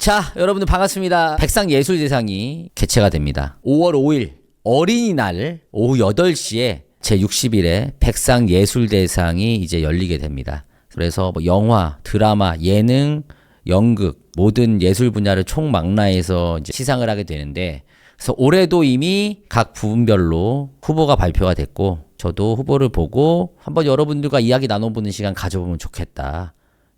자, 여러분들 반갑습니다. 백상예술대상이 개최가 됩니다. 5월 5일 어린이날 오후 8시에 제60일에 백상예술대상이 이제 열리게 됩니다. 그래서 뭐 영화, 드라마, 예능, 연극 모든 예술 분야를 총망라해서 이제 시상을 하게 되는데, 그래서 올해도 이미 각 부분별로 후보가 발표가 됐고, 저도 후보를 보고 한번 여러분들과 이야기 나눠보는 시간 가져보면 좋겠다,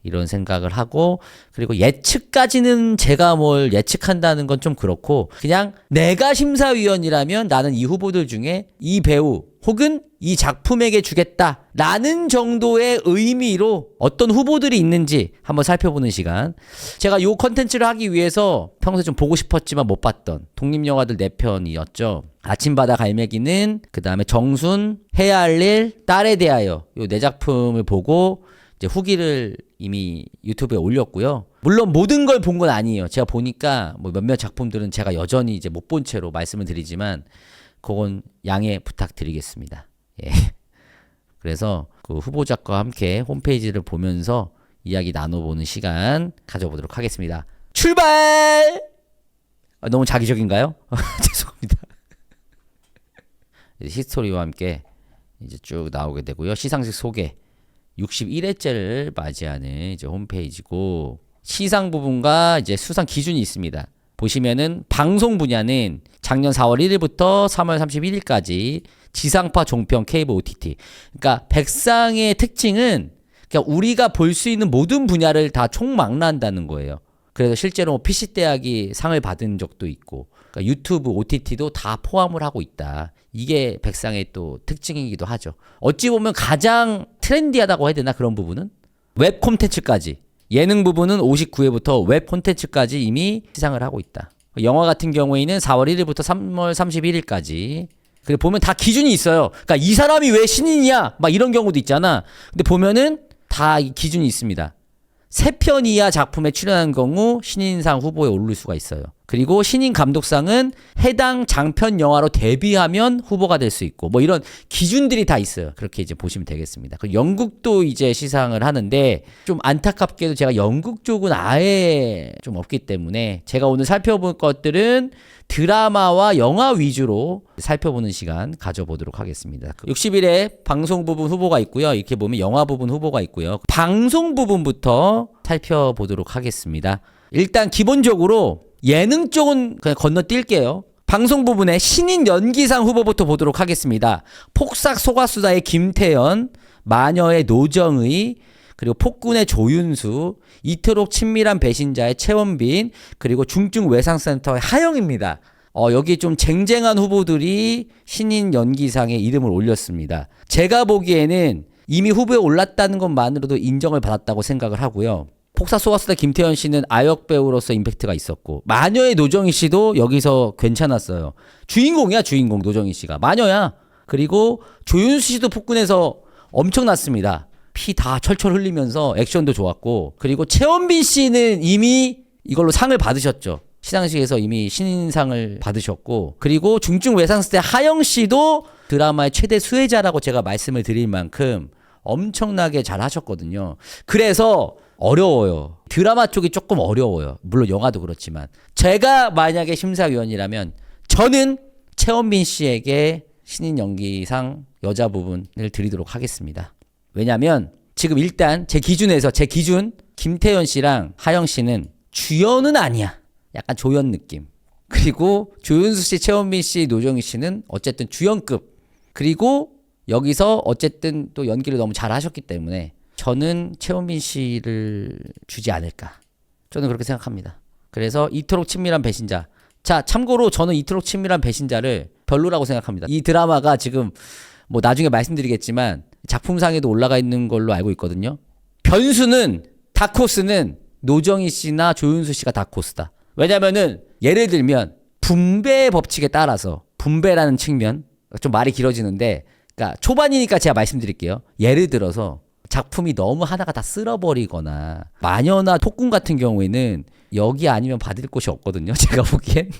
이런 생각을 하고, 그리고 예측까지는 제가 뭘 예측한다는 건 좀 그렇고, 그냥 내가 심사위원이라면 나는 이 후보들 중에 이 배우 혹은 이 작품에게 주겠다 라는 정도의 의미로 어떤 후보들이 있는지 한번 살펴보는 시간. 제가 요 컨텐츠를 하기 위해서 평소에 좀 보고 싶었지만 못 봤던 독립영화들 4편이었죠. 아침바다 갈매기는, 그 다음에 정순, 해야 할 일, 딸에 대하여, 요 4작품을 보고 이제 후기를 이미 유튜브에 올렸고요. 물론 모든 걸 본 건 아니에요. 제가 보니까 뭐 몇몇 작품들은 제가 여전히 이제 못 본 채로 말씀을 드리지만, 그건 양해 부탁드리겠습니다. 예. 그래서 그 후보작과 함께 홈페이지를 보면서 이야기 나눠보는 시간 가져보도록 하겠습니다. 출발! 너무 자기적인가요? 죄송합니다. 히스토리와 함께 이제 쭉 나오게 되고요. 시상식 소개. 61회째를 맞이하는 이제 홈페이지고, 시상 부분과 이제 수상 기준이 있습니다. 보시면은 방송 분야는 작년 4월 1일부터 3월 31일까지 지상파, 종편, 케이블, OTT. 그러니까 백상의 특징은 그냥 우리가 볼 수 있는 모든 분야를 다 총망라한다는 거예요. 그래서 실제로 PC대학이 상을 받은 적도 있고, 그러니까 유튜브, OTT도 다 포함을 하고 있다. 이게 백상의 또 특징이기도 하죠. 어찌 보면 가장 트렌디하다고 해야 되나, 그런 부분은? 웹 콘텐츠까지. 예능 부분은 59회부터 웹 콘텐츠까지 이미 시상을 하고 있다. 영화 같은 경우에는 4월 1일부터 3월 31일까지. 그리고 보면 다 기준이 있어요. 그러니까 이 사람이 왜 신인이야? 막 이런 경우도 있잖아. 근데 보면은 다 기준이 있습니다. 3편 이하 작품에 출연한 경우 신인상 후보에 오를 수가 있어요. 그리고 신인 감독상은 해당 장편 영화로 데뷔하면 후보가 될 수 있고, 뭐 이런 기준들이 다 있어요. 그렇게 이제 보시면 되겠습니다. 그리고 영국도 이제 시상을 하는데, 좀 안타깝게도 제가 영국 쪽은 아예 좀 없기 때문에 제가 오늘 살펴볼 것들은 드라마와 영화 위주로 살펴보는 시간 가져보도록 하겠습니다. 60일에 방송 부분 후보가 있고요. 이렇게 보면 영화 부분 후보가 있고요. 방송 부분부터 살펴보도록 하겠습니다. 일단 기본적으로 예능 쪽은 그냥 건너뛸게요. 방송 부분에 신인 연기상 후보부터 보도록 하겠습니다. 폭삭 소가수다의 김태연, 마녀의 노정의, 그리고 폭군의 조윤수, 이토록 친밀한 배신자의 최원빈, 그리고 중증 외상센터의 하영입니다. 여기 좀 쟁쟁한 후보들이 신인 연기상에 이름을 올렸습니다. 제가 보기에는 이미 후보에 올랐다는 것만으로도 인정을 받았다고 생각을 하고요. 폭삭 소가수다 김태현 씨는 아역 배우로서 임팩트가 있었고, 마녀의 노정희 씨도 여기서 괜찮았어요. 주인공이야, 주인공. 노정희 씨가 마녀야. 그리고 조윤수 씨도 폭군에서 엄청났습니다. 피 다 철철 흘리면서 액션도 좋았고, 그리고 최원빈 씨는 이미 이걸로 상을 받으셨죠. 시상식에서 이미 신인상을 받으셨고, 그리고 중증 외상세 하영 씨도 드라마의 최대 수혜자라고 제가 말씀을 드릴 만큼 엄청나게 잘 하셨거든요. 그래서 어려워요. 드라마 쪽이 조금 어려워요. 물론 영화도 그렇지만. 제가 만약에 심사위원이라면 저는 최원빈 씨에게 신인 연기상 여자 부분을 드리도록 하겠습니다. 왜냐면 지금 일단 제 기준에서, 제 기준 김태연 씨랑 하영 씨는 주연은 아니야. 약간 조연 느낌. 그리고 조윤수 씨, 최원빈 씨, 노정희 씨는 어쨌든 주연급. 그리고 여기서 어쨌든 또 연기를 너무 잘 하셨기 때문에 저는 최원빈 씨를 주지 않을까. 저는 그렇게 생각합니다. 그래서 이토록 친밀한 배신자. 자, 참고로 저는 이토록 친밀한 배신자를 별로라고 생각합니다. 이 드라마가 지금 뭐 나중에 말씀드리겠지만 작품상에도 올라가 있는 걸로 알고 있거든요. 변수는, 다코스는 노정희 씨나 조윤수 씨가 다코스다. 왜냐면은 예를 들면 분배 법칙에 따라서, 분배라는 측면, 좀 말이 길어지는데, 그러니까 초반이니까 제가 말씀드릴게요. 예를 들어서 작품이 너무 하나가 다 쓸어버리거나, 마녀나 폭군 같은 경우에는 여기 아니면 받을 곳이 없거든요. 제가 보기엔.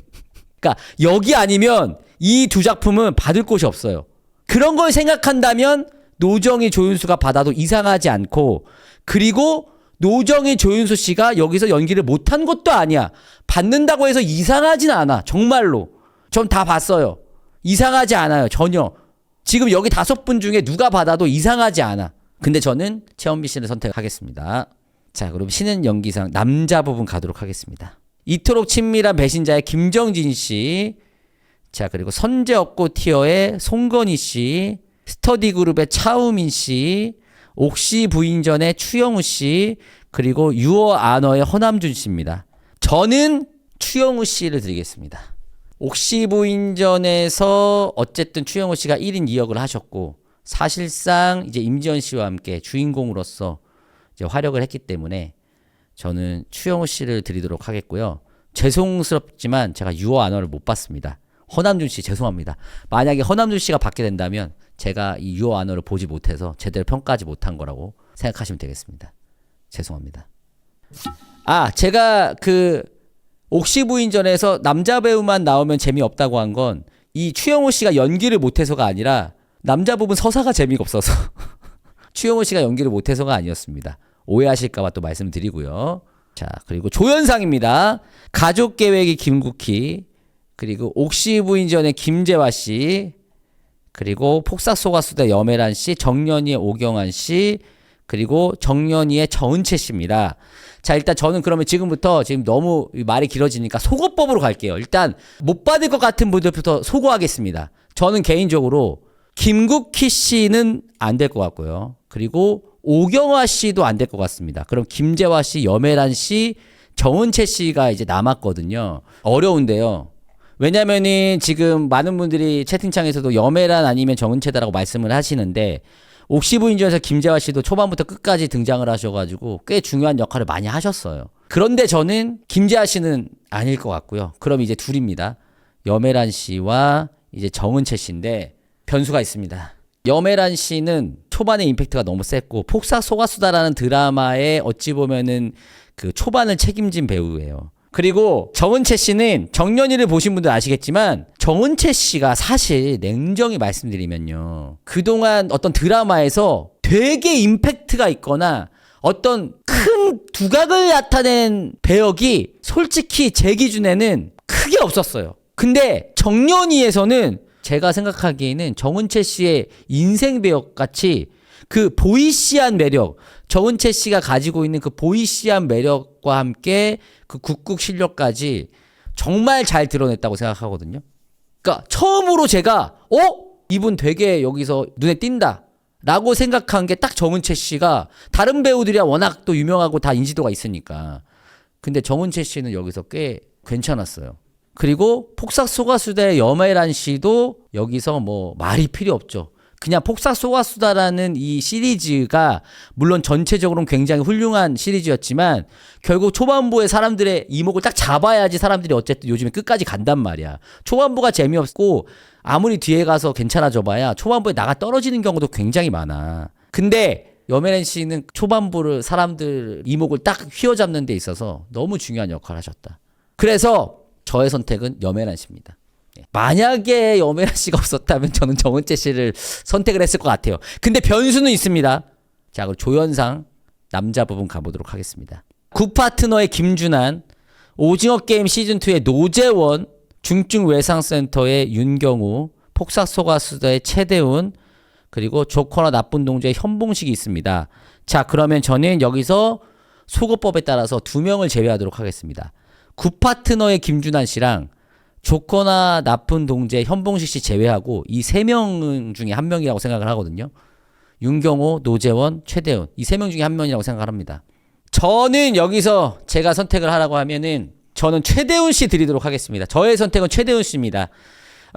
그러니까 여기 아니면 이 두 작품은 받을 곳이 없어요. 그런 걸 생각한다면 노정희, 조윤수가 받아도 이상하지 않고, 그리고 노정희 조윤수 씨가 여기서 연기를 못한 것도 아니야. 받는다고 해서 이상하진 않아. 정말로. 전 다 봤어요. 이상하지 않아요. 전혀. 지금 여기 5분 중에 누가 받아도 이상하지 않아. 근데 저는 최원빈 씨를 선택하겠습니다. 자, 그럼 신인 연기상 남자 부분 가도록 하겠습니다. 이토록 친밀한 배신자의 김정진 씨. 자, 그리고 선제 없고 티어의 송건희 씨. 스터디 그룹의 차우민 씨. 옥시 부인전의 추영우 씨. 그리고 유어 아너의 허남준 씨입니다. 저는 추영우 씨를 드리겠습니다. 옥시 부인전에서 어쨌든 추영우 씨가 1인 2역을 하셨고 사실상 이제 임지연 씨와 함께 주인공으로서 이제 활약을 했기 때문에 저는 추영우 씨를 드리도록 하겠고요. 죄송스럽지만 제가 유어 아너를 못 봤습니다. 허남준 씨 죄송합니다. 만약에 허남준 씨가 받게 된다면 제가 이 유어 아너를 보지 못해서 제대로 평가하지 못한 거라고 생각하시면 되겠습니다. 죄송합니다. 아, 제가 그 옥시 부인전에서 남자 배우만 나오면 재미없다고 한 건 이 추영우 씨가 연기를 못해서가 아니라 남자 부분 서사가 재미가 없어서 추영우 씨가 연기를 못해서가 아니었습니다. 오해하실까봐 또 말씀드리고요. 자, 그리고 조연상입니다. 가족계획이 김국희, 그리고 옥시 부인전의 김재화 씨, 그리고 폭삭소가수대 염혜란 씨, 정연이의 오경환 씨, 그리고 정연이의 정은채 씨입니다. 자, 일단 저는 그러면 지금부터 지금 너무 말이 길어지니까 소거법으로 갈게요. 일단 못 받을 것 같은 분들부터 소거하겠습니다. 저는 개인적으로 김국희 씨는 안 될 것 같고요. 그리고 오경화 씨도 안 될 것 같습니다. 그럼 김재화 씨, 염혜란 씨, 정은채 씨가 이제 남았거든요. 어려운데요. 왜냐면은 지금 많은 분들이 채팅창에서도 염혜란 아니면 정은채다라고 말씀을 하시는데 옥시 부인전에서 김재화 씨도 초반부터 끝까지 등장을 하셔가지고 꽤 중요한 역할을 많이 하셨어요. 그런데 저는 김재화 씨는 아닐 것 같고요. 그럼 이제 둘입니다. 염혜란 씨와 이제 정은채 씨인데 변수가 있습니다. 염혜란 씨는 초반에 임팩트가 너무 셌고 폭삭소가수다라는 드라마에 어찌 보면은 그 초반을 책임진 배우예요. 그리고 정은채 씨는 정연이를 보신 분들 아시겠지만 정은채 씨가 사실 냉정히 말씀드리면요. 그동안 어떤 드라마에서 되게 임팩트가 있거나 어떤 큰 두각을 나타낸 배역이 솔직히 제 기준에는 크게 없었어요. 근데 정연이에서는 제가 생각하기에는 정은채 씨의 인생 배역 같이 그 보이시한 매력, 정은채 씨가 가지고 있는 그 보이시한 매력과 함께 그 국극 실력까지 정말 잘 드러냈다고 생각하거든요. 그러니까 처음으로 제가 이분 되게 여기서 눈에 띈다 라고 생각한 게 딱 정은채 씨가 다른 배우들이야 워낙 또 유명하고 다 인지도가 있으니까. 근데 정은채 씨는 여기서 꽤 괜찮았어요. 그리고 폭삭소가수다의 염혜란 씨도 여기서 뭐 말이 필요 없죠. 그냥 폭삭소가수다라는 이 시리즈가 물론 전체적으로는 굉장히 훌륭한 시리즈였지만 결국 초반부에 사람들의 이목을 딱 잡아야지 사람들이 어쨌든 요즘에 끝까지 간단 말이야. 초반부가 재미없고 아무리 뒤에 가서 괜찮아져 봐야 초반부에 나가 떨어지는 경우도 굉장히 많아. 근데 염혜란 씨는 초반부를 사람들 이목을 딱 휘어잡는 데 있어서 너무 중요한 역할을 하셨다. 그래서 저의 선택은 염혜란 씨입니다. 만약에 염혜란 씨가 없었다면 저는 정은채 씨를 선택을 했을 것 같아요. 근데 변수는 있습니다. 자, 그럼 조연상 남자 부분 가보도록 하겠습니다. 굿파트너의 김준한, 오징어게임 시즌2의 노재원, 중증외상센터의 윤경우, 폭삭소가수다의 최대훈, 그리고 조커나 나쁜 동지의 현봉식이 있습니다. 자, 그러면 저는 여기서 소거법에 따라서 2명을 제외하도록 하겠습니다. 굿파트너의 김준한 씨랑 조커나 나쁜 동재 현봉식 씨 제외하고 이 3명 중에 1명이라고 생각을 하거든요. 윤경호, 노재원, 최대훈 이 3명 중에 1명이라고 생각을 합니다. 저는 여기서 제가 선택을 하라고 하면은 저는 최대훈 씨 드리도록 하겠습니다. 저의 선택은 최대훈 씨입니다.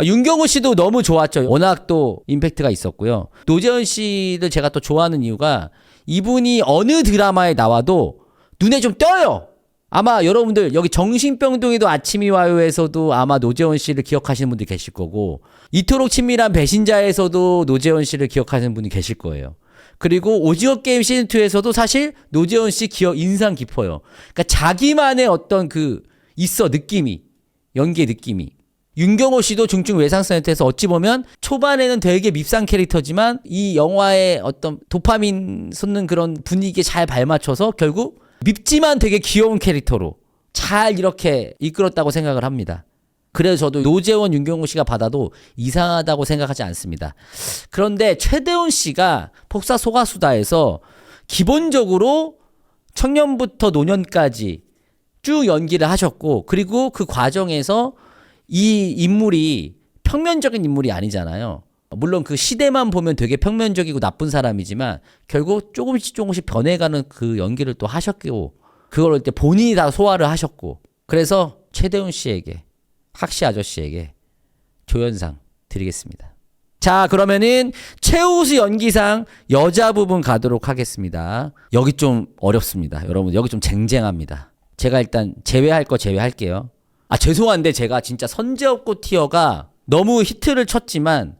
윤경호 씨도 너무 좋았죠. 워낙 또 임팩트가 있었고요. 노재원 씨를 제가 또 좋아하는 이유가 이분이 어느 드라마에 나와도 눈에 좀 띄어요. 아마 여러분들 여기 정신병동에도 아침이 와요에서도 아마 노재원 씨를 기억하시는 분들이 계실 거고 이토록 친밀한 배신자에서도 노재원 씨를 기억하시는 분이 계실 거예요. 그리고 오징어게임 시즌2에서도 사실 노재원 씨 인상 깊어요. 그러니까 자기만의 어떤 그 있어 느낌이 연기의 느낌이 윤경호 씨도 중증 외상센터에서 어찌 보면 초반에는 되게 밉상 캐릭터지만 이 영화의 어떤 도파민 솟는 그런 분위기에 잘 발맞춰서 결국 밉지만 되게 귀여운 캐릭터로 잘 이렇게 이끌었다고 생각을 합니다. 그래서 저도 노재원, 윤경호 씨가 받아도 이상하다고 생각하지 않습니다. 그런데 최대훈 씨가 폭삭 소가수다에서 기본적으로 청년부터 노년까지 쭉 연기를 하셨고, 그리고 그 과정에서 이 인물이 평면적인 인물이 아니잖아요. 물론 그 시대만 보면 되게 평면적이고 나쁜 사람이지만 결국 조금씩 변해가는 그 연기를 또 하셨고, 그걸 이제 본인이 다 소화를 하셨고, 그래서 최대훈 씨에게, 학시 아저씨에게 조연상 드리겠습니다. 자, 그러면은 최우수 연기상 여자 부분 가도록 하겠습니다. 여기 좀 어렵습니다. 여러분, 여기 좀 쟁쟁합니다. 제가 일단 제외할 거 제외할게요. 죄송한데 제가 진짜 선제업고 티어가 너무 히트를 쳤지만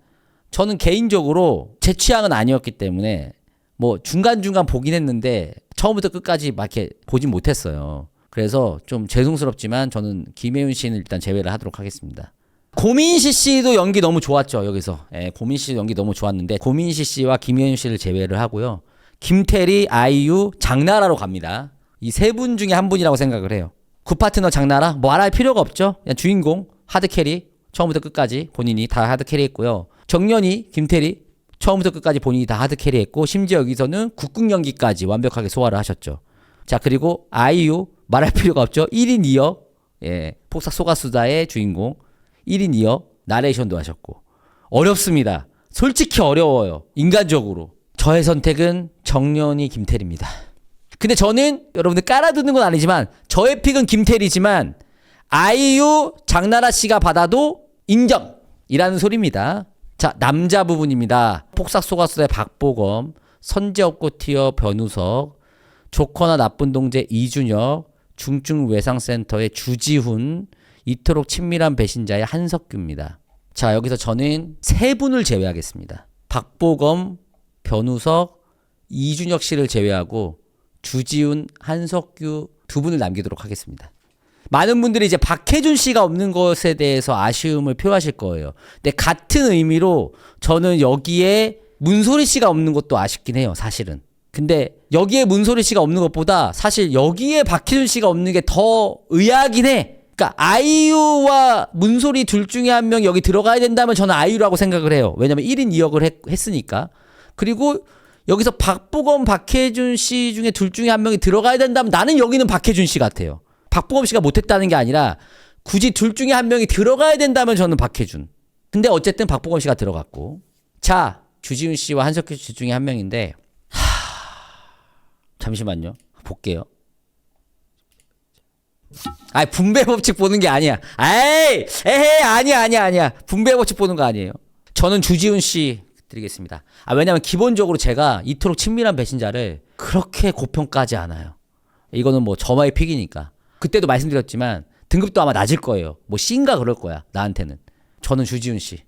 저는 개인적으로 제 취향은 아니었기 때문에 뭐 중간중간 보긴 했는데 처음부터 끝까지 막 이렇게 보진 못했어요. 그래서 좀 죄송스럽지만 저는 김혜윤 씨는 일단 제외를 하도록 하겠습니다. 고민시 씨도 연기 너무 좋았죠, 여기서. 고민시 씨 연기 너무 좋았는데 고민시 씨와 김혜윤 씨를 제외를 하고요. 김태리, 아이유, 장나라로 갑니다. 이 세 분 중에 한 분이라고 생각을 해요. 굿파트너 장나라 뭐 말할 필요가 없죠. 그냥 주인공 하드캐리 처음부터 끝까지 본인이 다 하드캐리 했고요. 정연이, 김태리 처음부터 끝까지 본인이 다 하드캐리 했고, 심지어 여기서는 국궁 연기까지 완벽하게 소화를 하셨죠. 자, 그리고 아이유 말할 필요가 없죠. 1인 2역 폭삭 소가수다의 주인공 1인 2역 나레이션도 하셨고. 어렵습니다. 솔직히 어려워요. 인간적으로. 저의 선택은 정연이, 김태리입니다. 근데 저는 여러분들 깔아두는 건 아니지만 저의 픽은 김태리지만 아이유, 장나라 씨가 받아도 인정이라는 소리입니다. 자, 남자 부분입니다. 폭삭 소가수다의 박보검, 선제업고 티어 변우석, 조커나 나쁜 동재 이준혁, 중증 외상센터의 주지훈, 이토록 친밀한 배신자의 한석규입니다. 자, 여기서 저는 세 분을 제외하겠습니다. 박보검, 변우석, 이준혁 씨를 제외하고 주지훈, 한석규 두 분을 남기도록 하겠습니다. 많은 분들이 이제 박해준 씨가 없는 것에 대해서 아쉬움을 표하실 거예요. 근데 같은 의미로 저는 여기에 문소리 씨가 없는 것도 아쉽긴 해요, 사실은. 근데 여기에 문소리 씨가 없는 것보다 사실 여기에 박해준 씨가 없는 게 더 의아하긴 해. 그러니까 아이유와 문소리 둘 중에 한 명 여기 들어가야 된다면 저는 아이유라고 생각을 해요. 왜냐면 1인 2역을 했으니까. 그리고 여기서 박보검, 박해준 씨 중에 둘 중에 한 명이 들어가야 된다면 나는 여기는 박해준 씨 같아요. 박보검 씨가 못했다는 게 아니라 굳이 둘 중에 한 명이 들어가야 된다면 저는 박해준. 근데 어쨌든 박보검 씨가 들어갔고. 자, 주지훈 씨와 한석규 씨 중에 한 명인데 잠시만요. 볼게요. 분배 법칙 보는 게 아니야. 아니야. 분배 법칙 보는 거 아니에요. 저는 주지훈 씨 드리겠습니다. 왜냐면 기본적으로 제가 이토록 친밀한 배신자를 그렇게 고평가하지 않아요. 이거는 뭐 저마의 픽이니까. 그때도 말씀드렸지만 등급도 아마 낮을 거예요. 뭐 C인가 그럴 거야, 나한테는. 저는 주지훈 씨.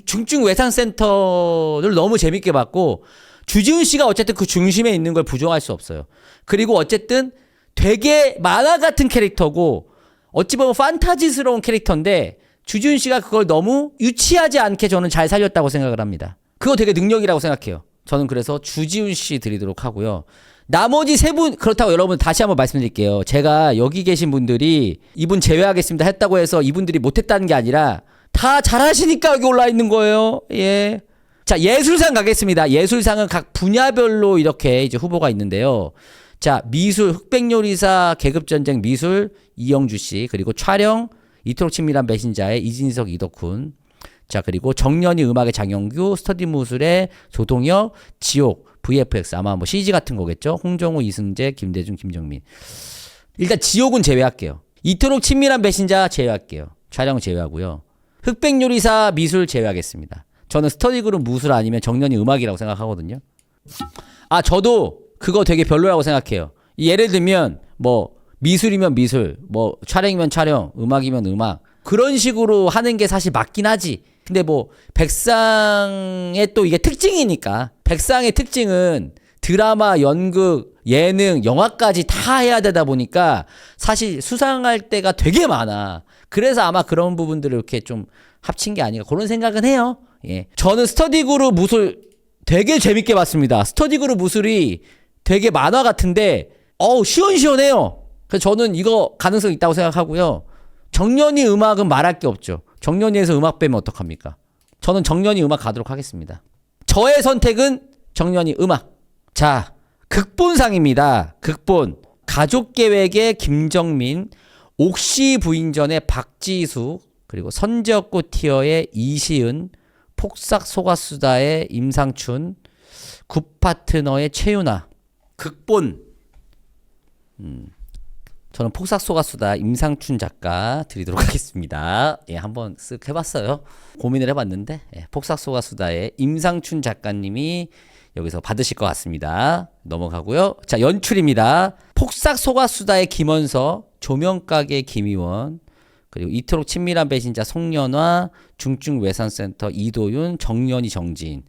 중증 외상센터를 너무 재밌게 봤고, 주지훈 씨가 어쨌든 그 중심에 있는 걸 부정할 수 없어요. 그리고 어쨌든 되게 만화 같은 캐릭터고 어찌 보면 판타지스러운 캐릭터인데 주지훈 씨가 그걸 너무 유치하지 않게 저는 잘 살렸다고 생각을 합니다. 그거 되게 능력이라고 생각해요. 저는 그래서 주지훈 씨 드리도록 하고요. 나머지 세 분, 그렇다고 여러분 다시 한번 말씀드릴게요. 제가 여기 계신 분들이 이분 제외하겠습니다 했다고 해서 이분들이 못했다는 게 아니라 다 잘하시니까 여기 올라 있는 거예요. 예. 자, 예술상 가겠습니다. 예술상은 각 분야별로 이렇게 이제 후보가 있는데요. 자, 미술, 흑백요리사, 계급전쟁 미술, 이영주 씨, 그리고 촬영, 이토록 친밀한 배신자의 이진석, 이덕훈. 자, 그리고 정연이 음악의 장영규, 스터디 무술의 조동혁, 지옥, VFX, 아마 뭐 CG 같은 거겠죠? 홍정우, 이승재, 김대중, 김정민. 일단 지옥은 제외할게요. 이토록 친밀한 배신자 제외할게요. 촬영 제외하고요. 흑백요리사, 미술 제외하겠습니다. 저는 스터디 그룹 무술 아니면 정연이 음악이라고 생각하거든요. 저도 그거 되게 별로라고 생각해요. 예를 들면 뭐 미술이면 미술, 뭐 촬영이면 촬영, 음악이면 음악, 그런 식으로 하는 게 사실 맞긴 하지. 근데 뭐 백상의 또 이게 특징이니까, 백상의 특징은 드라마, 연극, 예능, 영화까지 다 해야 되다 보니까 사실 수상할 때가 되게 많아. 그래서 아마 그런 부분들을 이렇게 좀 합친 게 아닌가 그런 생각은 해요. 예. 저는 스터디 그룹 무술 되게 재밌게 봤습니다. 스터디 그룹 무술이 되게 만화 같은데 시원시원해요. 그래서 저는 이거 가능성 있다고 생각하고요. 정년이 음악은 말할 게 없죠. 정년이에서 음악 빼면 어떡합니까? 저는 정년이 음악 가도록 하겠습니다. 저의 선택은 정년이 음악. 자, 극본상입니다. 극본. 가족계획의 김정민, 옥시 부인전의 박지수, 그리고 선지역고 티어의 이시은, 폭삭 소가수다의 임상춘, 굿파트너의 최윤아. 극본. 저는 폭삭 소가수다 임상춘 작가 드리도록 하겠습니다. 예, 한번 쓱 해봤어요. 고민을 해봤는데 폭삭 소가수다의 임상춘 작가님이 여기서 받으실 것 같습니다. 넘어가고요. 자, 연출입니다. 폭삭 소가수다의 김원서, 조명가게 김희원, 그리고 이토록 친밀한 배신자 송년화, 중증외산센터 이도윤, 정연이 정지인.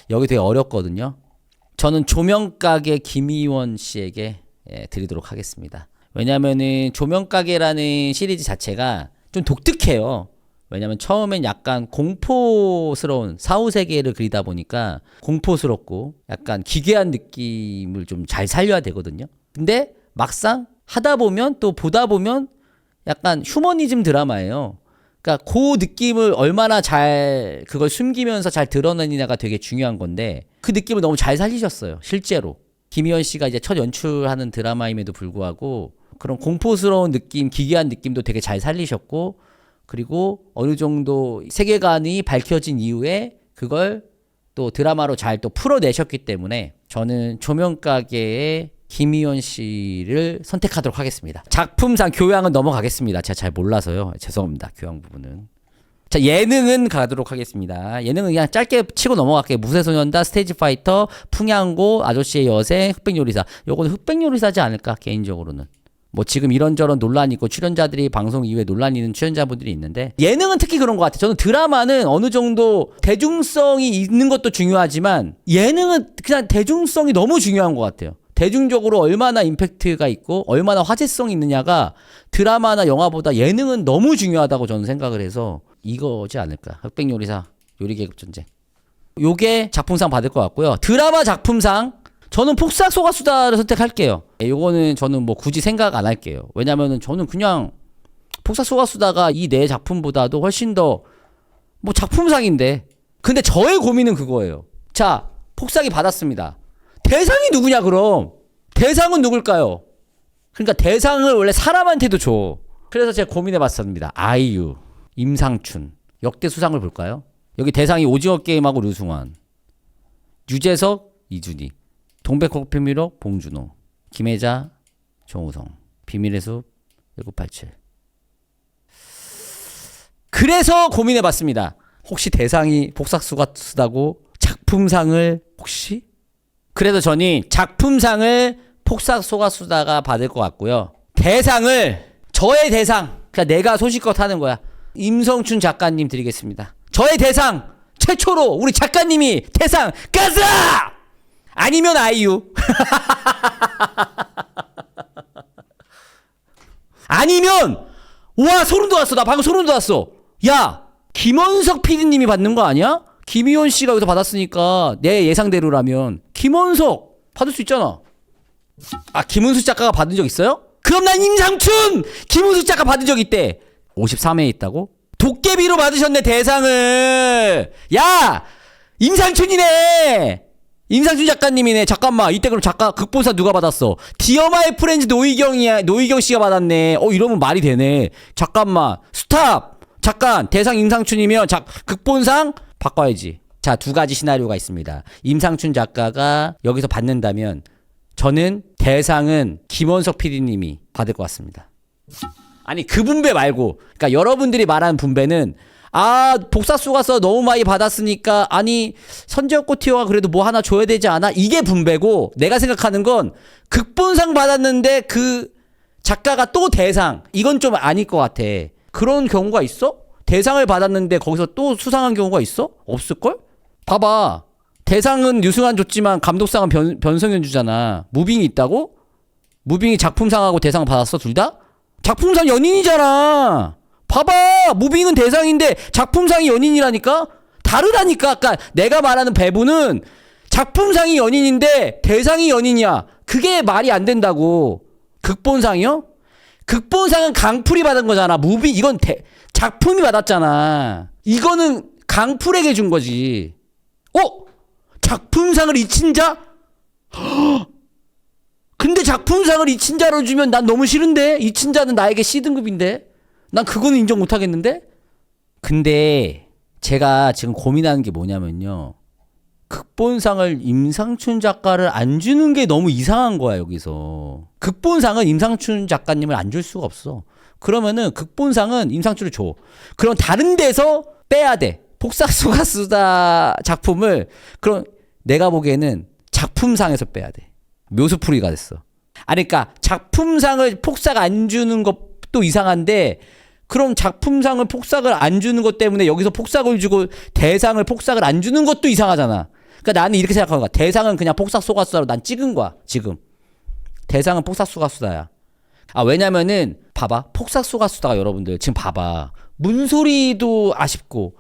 여기 되게 어렵거든요. 저는 조명가게 김희원 씨에게 드리도록 하겠습니다. 왜냐면은 조명가게라는 시리즈 자체가 좀 독특해요. 왜냐면 처음엔 약간 공포스러운 사후세계를 그리다 보니까 공포스럽고 약간 기괴한 느낌을 좀 잘 살려야 되거든요. 근데 막상 하다 보면 또 보다 보면 약간 휴머니즘 드라마예요. 그러니까 그 느낌을 얼마나 잘 그걸 숨기면서 잘 드러내느냐가 되게 중요한 건데 그 느낌을 너무 잘 살리셨어요. 실제로. 김희원 씨가 이제 첫 연출하는 드라마임에도 불구하고 그런 공포스러운 느낌, 기괴한 느낌도 되게 잘 살리셨고 그리고 어느 정도 세계관이 밝혀진 이후에 그걸 또 드라마로 잘 또 풀어내셨기 때문에 저는 조명가게의 김희원 씨를 선택하도록 하겠습니다. 작품상 교양은 넘어가겠습니다. 제가 잘 몰라서요. 죄송합니다. 교양 부분은. 자, 예능은 가도록 하겠습니다. 예능은 그냥 짧게 치고 넘어갈게요. 무쇠소년단, 스테이지파이터, 풍양고, 아저씨의 여생, 흑백요리사. 요거는 흑백요리사지 않을까 개인적으로는. 뭐 지금 이런저런 논란이 있고 출연자들이 방송 이후에 논란이 있는 출연자분들이 있는데 예능은 특히 그런 것 같아요. 저는 드라마는 어느 정도 대중성이 있는 것도 중요하지만 예능은 그냥 대중성이 너무 중요한 것 같아요. 대중적으로 얼마나 임팩트가 있고 얼마나 화제성이 있느냐가 드라마나 영화보다 예능은 너무 중요하다고 저는 생각을 해서 이거지 않을까. 흑백요리사, 요리계급전쟁. 요게 작품상 받을 것 같고요. 드라마 작품상 저는 폭삭 소가수다를 선택할게요. 요거는 저는 뭐 굳이 생각 안 할게요. 왜냐면은 저는 그냥 폭삭 소가수다가 이 네 작품보다도 훨씬 더 뭐 작품상인데. 근데 저의 고민은 그거예요. 자, 폭삭이 받았습니다. 대상이 누구냐 그럼? 대상은 누굴까요? 그러니까 대상을 원래 사람한테도 줘. 그래서 제가 고민해봤습니다. 아이유, 임상춘, 역대 수상을 볼까요? 여기 대상이 오징어 게임하고 류승환, 유재석, 이준희, 동백꽃피미록 봉준호, 김혜자, 정우성, 비밀의 숲 1987. 그래서 고민해봤습니다. 혹시 대상이 폭삭소가수다고 작품상을 혹시? 그래서 저는 작품상을 폭삭소가수다가 받을 것 같고요. 대상을 저의 대상, 그러니까 내가 소식껏 하는 거야. 임성춘 작가님 드리겠습니다. 저의 대상 최초로 우리 작가님이 대상 가자! 아니면 아이유. 아니면 와 소름 돋았어. 나 방금 소름 돋았어. 야 김원석 PD님이 받는 거 아니야? 김희원 씨가 여기서 받았으니까 내 예상대로라면 김원석 받을 수 있잖아. 아 김은수 작가가 받은 적 있어요? 그럼 난 임상춘! 김은수 작가 받은 적 있대. 53회에 있다고? 도깨비로 받으셨네 대상을. 야 임상춘이네. 임상춘 작가님이네. 잠깐만 이때 그럼 작가 극본상 누가 받았어? 디어 마이 프렌즈 노희경이야. 노희경 씨가 받았네. 이러면 말이 되네. 잠깐만 스탑. 잠깐 대상 임상춘이면 극본상 바꿔야지. 자, 두 가지 시나리오가 있습니다. 임상춘 작가가 여기서 받는다면 저는 대상은 김원석 PD님이 받을 것 같습니다. 아니 그 분배 말고 그러니까 여러분들이 말하는 분배는 복사수가서 너무 많이 받았으니까 아니 선지역고 티어가 그래도 뭐 하나 줘야 되지 않아? 이게 분배고 내가 생각하는 건 극본상 받았는데 그 작가가 또 대상 이건 좀 아닐 것 같아. 그런 경우가 있어? 대상을 받았는데 거기서 또 수상한 경우가 있어? 없을걸? 봐봐. 대상은 유승환 줬지만 감독상은 변성현 주잖아. 무빙이 있다고? 무빙이 작품상하고 대상 받았어 둘 다? 작품상 연인이잖아. 봐봐, 무빙은 대상인데 작품상이 연인이라니까? 다르다니까. 아까 내가 말하는 배부는 작품상이 연인인데 대상이 연인이야. 그게 말이 안 된다고. 극본상이요? 극본상은 강풀이 받은 거잖아. 이건 작품이 받았잖아. 이거는 강풀에게 준 거지. 작품상을 이친자? 근데 작품상을 이친자로 주면 난 너무 싫은데? 이친자는 나에게 C등급인데? 난 그거는 인정 못 하겠는데? 근데 제가 지금 고민하는 게 뭐냐면요. 극본상을 임상춘 작가를 안 주는 게 너무 이상한 거야, 여기서. 극본상은 임상춘 작가님을 안 줄 수가 없어. 그러면은 극본상은 임상춘을 줘. 그럼 다른 데서 빼야 돼. 폭삭소가수다 작품을 그럼 내가 보기에는 작품상에서 빼야 돼. 묘수풀이가 됐어. 그러니까 작품상을 폭삭 안 주는 것도 이상한데 그럼 작품상을 폭삭을 안 주는 것 때문에 여기서 폭삭을 주고 대상을 폭삭을 안 주는 것도 이상하잖아. 그러니까 나는 이렇게 생각하는 거야. 대상은 그냥 폭삭소가수다로 난 찍은 거야. 지금. 대상은 폭삭소가수다야. 왜냐면은 봐봐. 폭삭소가수다가 여러분들 지금 봐봐. 문소리도 아쉽고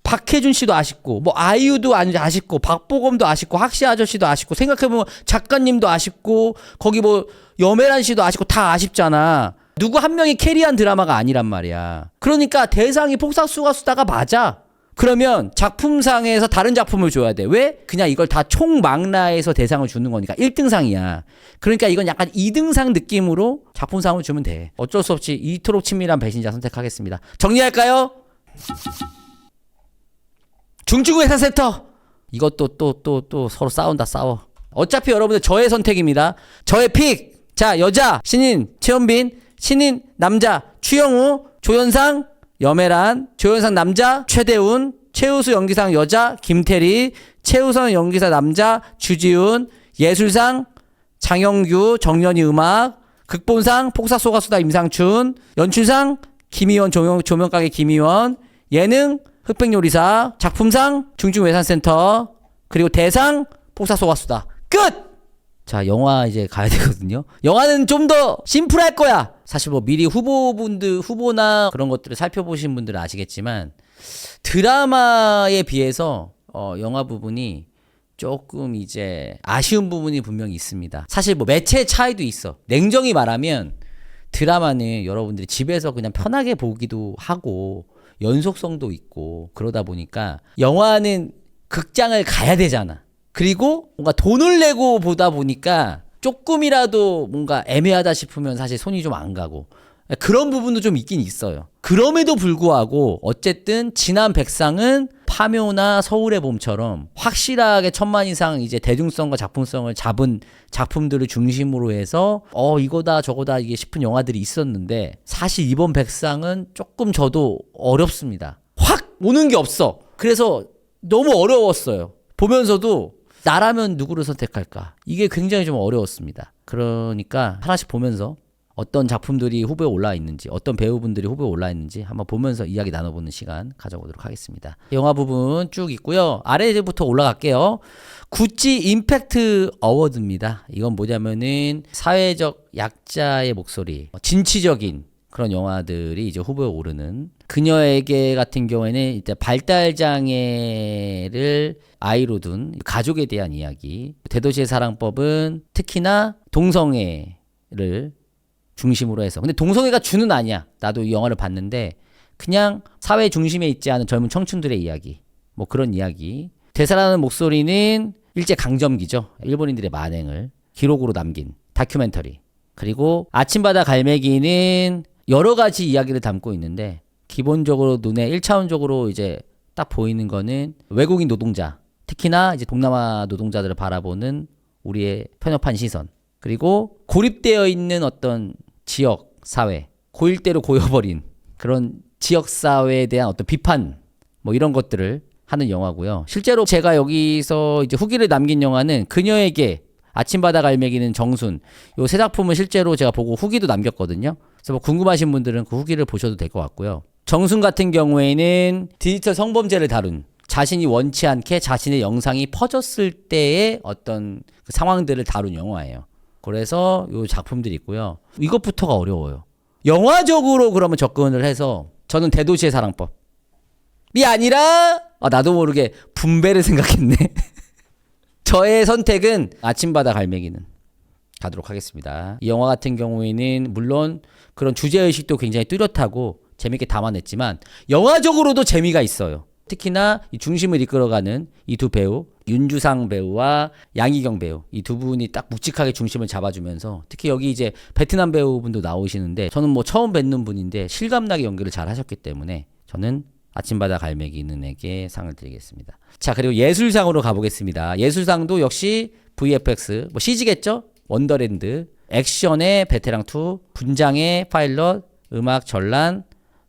박혜준 씨도 아쉽고 뭐 아이유도 아쉽고 박보검도 아쉽고 학시 아저씨도 아쉽고 생각해보면 작가님도 아쉽고 거기 뭐 여메란 씨도 아쉽고 다 아쉽잖아. 누구 한 명이 캐리한 드라마가 아니란 말이야. 그러니까 대상이 폭삭소가수다가 맞아. 그러면 작품상에서 다른 작품을 줘야 돼. 왜? 그냥 이걸 다 총망라해서 대상을 주는 거니까 1등상이야. 그러니까 이건 약간 2등상 느낌으로 작품상을 주면 돼. 어쩔 수 없이 이토록 친밀한 배신자 선택하겠습니다. 정리할까요? 중증외상센터. 이것도 또 서로 싸워. 어차피 여러분들 저의 선택입니다. 저의 픽. 자, 여자 신인 최원빈, 신인 남자 추영우, 조연상 여메란, 조연상 남자 최대훈, 최우수 연기상 여자 김태리, 최우선 연기사 남자 주지훈, 예술상 장영규, 정연이 음악, 극본상 폭삭소가수다 임상춘, 연출상 김희원 조명가게 김희원, 예능 흑백요리사, 작품상 중증외상센터, 그리고 대상 폭삭소가수다. 끝! 자, 영화 이제 가야 되거든요. 영화는 좀 더 심플할 거야. 사실 뭐 미리 후보나 그런 것들을 살펴보신 분들은 아시겠지만 드라마에 비해서 영화 부분이 조금 이제 아쉬운 부분이 분명히 있습니다. 사실 뭐 매체 차이도 있어. 냉정히 말하면 드라마는 여러분들이 집에서 그냥 편하게 보기도 하고 연속성도 있고 그러다 보니까 영화는 극장을 가야 되잖아. 그리고 뭔가 돈을 내고 보다 보니까 조금이라도 뭔가 애매하다 싶으면 사실 손이 좀 안 가고 그런 부분도 좀 있긴 있어요. 그럼에도 불구하고 어쨌든 지난 백상은 파묘나 서울의 봄처럼 확실하게 1000만 이상 이제 대중성과 작품성을 잡은 작품들을 중심으로 해서 이거다 저거다 이게 싶은 영화들이 있었는데 사실 이번 백상은 조금 저도 어렵습니다. 확 오는 게 없어. 그래서 너무 어려웠어요. 보면서도 나라면 누구를 선택할까? 이게 굉장히 좀 어려웠습니다. 그러니까 하나씩 보면서 어떤 작품들이 후보에 올라와 있는지 어떤 배우분들이 후보에 올라와 있는지 한번 보면서 이야기 나눠보는 시간 가져보도록 하겠습니다. 영화 부분 쭉 있고요. 아래부터 올라갈게요. 구찌 임팩트 어워드입니다. 이건 뭐냐면은 사회적 약자의 목소리, 진취적인 그런 영화들이 이제 후보에 오르는 그녀에게 같은 경우에는 이제 발달장애를 아이로 둔 가족에 대한 이야기. 대도시의 사랑법은 특히나 동성애를 중심으로 해서. 근데 동성애가 주는 아니야. 나도 이 영화를 봤는데 그냥 사회 중심에 있지 않은 젊은 청춘들의 이야기. 뭐 그런 이야기. 되살아나는 목소리는 일제 강점기죠. 일본인들의 만행을 기록으로 남긴 다큐멘터리. 그리고 아침바다 갈매기는 여러 가지 이야기를 담고 있는데 기본적으로 눈에 1차원적으로 이제 딱 보이는 거는 외국인 노동자, 특히나 이제 동남아 노동자들을 바라보는 우리의 편협한 시선. 그리고 고립되어 있는 어떤 지역 사회, 고일대로 고여버린 그런 지역 사회에 대한 어떤 비판, 뭐 이런 것들을 하는 영화고요. 실제로 제가 여기서 이제 후기를 남긴 영화는 그녀에게, 아침바다 갈매기는 정순, 요 세 작품은 실제로 제가 보고 후기도 남겼거든요. 그래서 뭐 궁금하신 분들은 그 후기를 보셔도 될 것 같고요. 정순 같은 경우에는 디지털 성범죄를 다룬 자신이 원치 않게 자신의 영상이 퍼졌을 때의 어떤 그 상황들을 다룬 영화예요. 그래서 이 작품들이 있고요. 이것부터가 어려워요. 영화적으로 그러면 접근을 해서 저는 대도시의 사랑법이 아니라 나도 모르게 분배를 생각했네. 저의 선택은 아침바다 갈매기는 가도록 하겠습니다. 이 영화 같은 경우에는 물론 그런 주제의식도 굉장히 뚜렷하고 재밌게 담아냈지만 영화적으로도 재미가 있어요. 특히나 이 중심을 이끌어가는 이 두 배우, 윤주상 배우와 양희경 배우, 이 두 분이 딱 묵직하게 중심을 잡아주면서, 특히 여기 이제 베트남 배우분도 나오시는데 저는 뭐 처음 뵙는 분인데 실감나게 연기를 잘 하셨기 때문에 저는 아침바다 갈매기는에게 상을 드리겠습니다. 자, 그리고 예술상으로 가보겠습니다. 예술상도 역시 VFX, 뭐 CG겠죠? 원더랜드, 액션의 베테랑2, 분장의 파일럿, 음악 전란,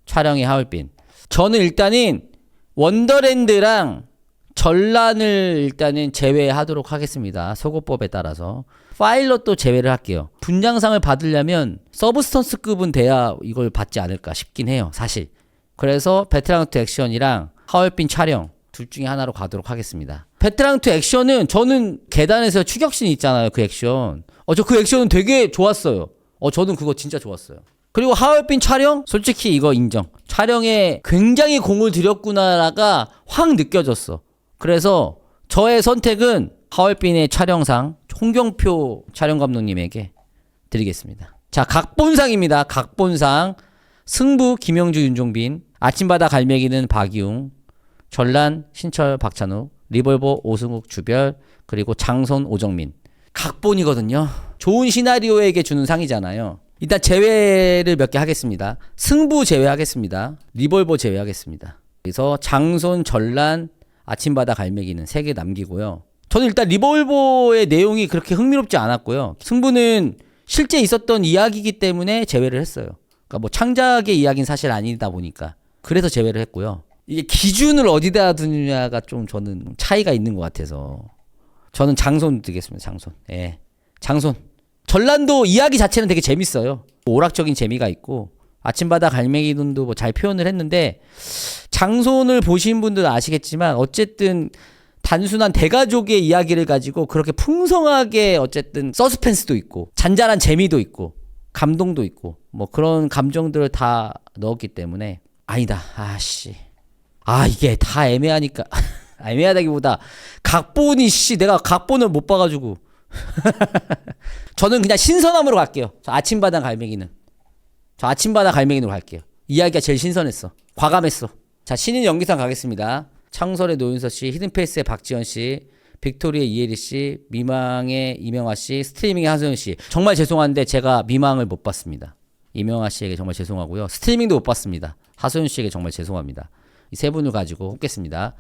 촬영의 하얼빈. 저는 일단은 원더랜드랑 전란을 일단은 제외하도록 하겠습니다. 소거법에 따라서. 파일럿도 제외를 할게요. 분장상을 받으려면 서브스턴스급은 돼야 이걸 받지 않을까 싶긴 해요, 사실. 그래서 베테랑2 액션이랑 하얼빈 촬영 둘 중에 하나로 가도록 하겠습니다. 베테랑2 액션은 저는 계단에서 추격신 있잖아요, 그 액션. 저 그 액션은 되게 좋았어요. 저는 그거 진짜 좋았어요. 그리고 하얼빈 촬영? 솔직히 이거 인정. 촬영에 굉장히 공을 들였구나가 확 느껴졌어. 그래서 저의 선택은 하얼빈의 촬영상 홍경표 촬영감독님에게 드리겠습니다. 자, 각본상입니다. 각본상. 승부 김영주 윤종빈, 아침바다 갈매기는 박이웅, 전란 신철 박찬욱, 리볼버 오승욱 주별, 그리고 장손 오정민. 각본이거든요. 좋은 시나리오에게 주는 상이잖아요. 일단 제외를 몇 개 하겠습니다. 승부 제외하겠습니다. 리볼버 제외하겠습니다. 그래서 장손, 전란, 아침바다 갈매기는 3개 남기고요. 저는 일단 리볼버의 내용이 그렇게 흥미롭지 않았고요. 승부는 실제 있었던 이야기이기 때문에 제외를 했어요. 그러니까 뭐 창작의 이야기는 사실 아니다 보니까 그래서 제외를 했고요. 이게 기준을 어디다 두느냐가 좀 저는 차이가 있는 것 같아서 저는 장손 드리겠습니다. 장손. 예, 장손. 전란도 이야기 자체는 되게 재밌어요. 오락적인 재미가 있고 아침바다 갈매기눈도 뭐 잘 표현을 했는데, 장손을 보신 분들은 아시겠지만 어쨌든 단순한 대가족의 이야기를 가지고 그렇게 풍성하게 어쨌든 서스펜스도 있고 잔잔한 재미도 있고 감동도 있고 뭐 그런 감정들을 다 넣었기 때문에 아니다. 이게 다 애매하니까 애매하다기보다 각본이 내가 각본을 못 봐가지고 저는 그냥 신선함으로 갈게요. 저 아침바다 갈매기는 갈게요. 이야기가 제일 신선했어. 과감했어. 자, 신인 연기상 가겠습니다. 창설의 노윤서 씨, 히든페이스의 박지현 씨, 빅토리의 이혜리 씨, 미망의 이명아 씨, 스트리밍의 하소연 씨. 정말 죄송한데 제가 미망을 못 봤습니다. 이명아 씨에게 정말 죄송하고요. 스트리밍도 못 봤습니다. 하소연 씨에게 정말 죄송합니다. 이 세 분을 가지고 꼽겠습니다.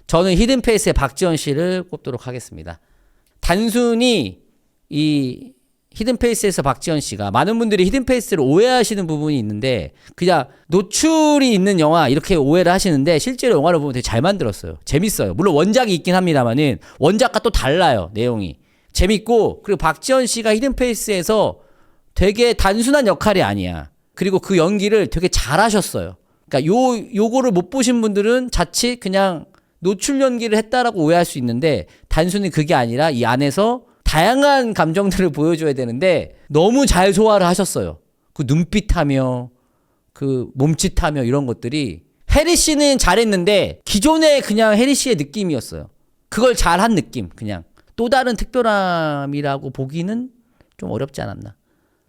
저는 히든페이스의 박지현 씨를 꼽도록 하겠습니다. 단순히 이 히든페이스에서 박지현 씨가, 많은 분들이 히든페이스를 오해하시는 부분이 있는데 그냥 노출이 있는 영화 이렇게 오해를 하시는데 실제로 영화를 보면 되게 잘 만들었어요. 재밌어요. 물론 원작이 있긴 합니다만은 원작과 또 달라요. 내용이 재밌고, 그리고 박지현 씨가 히든페이스에서 되게 단순한 역할이 아니야. 그리고 그 연기를 되게 잘하셨어요. 그러니까 요거를 못 보신 분들은 자칫 그냥 노출 연기를 했다라고 오해할 수 있는데 단순히 그게 아니라 이 안에서 다양한 감정들을 보여줘야 되는데 너무 잘 소화를 하셨어요. 그 눈빛하며 그 몸짓하며 이런 것들이 해리 씨는 잘했는데 기존의 그냥 해리 씨의 느낌이었어요. 그걸 잘한 느낌. 그냥 또 다른 특별함이라고 보기는 좀 어렵지 않았나.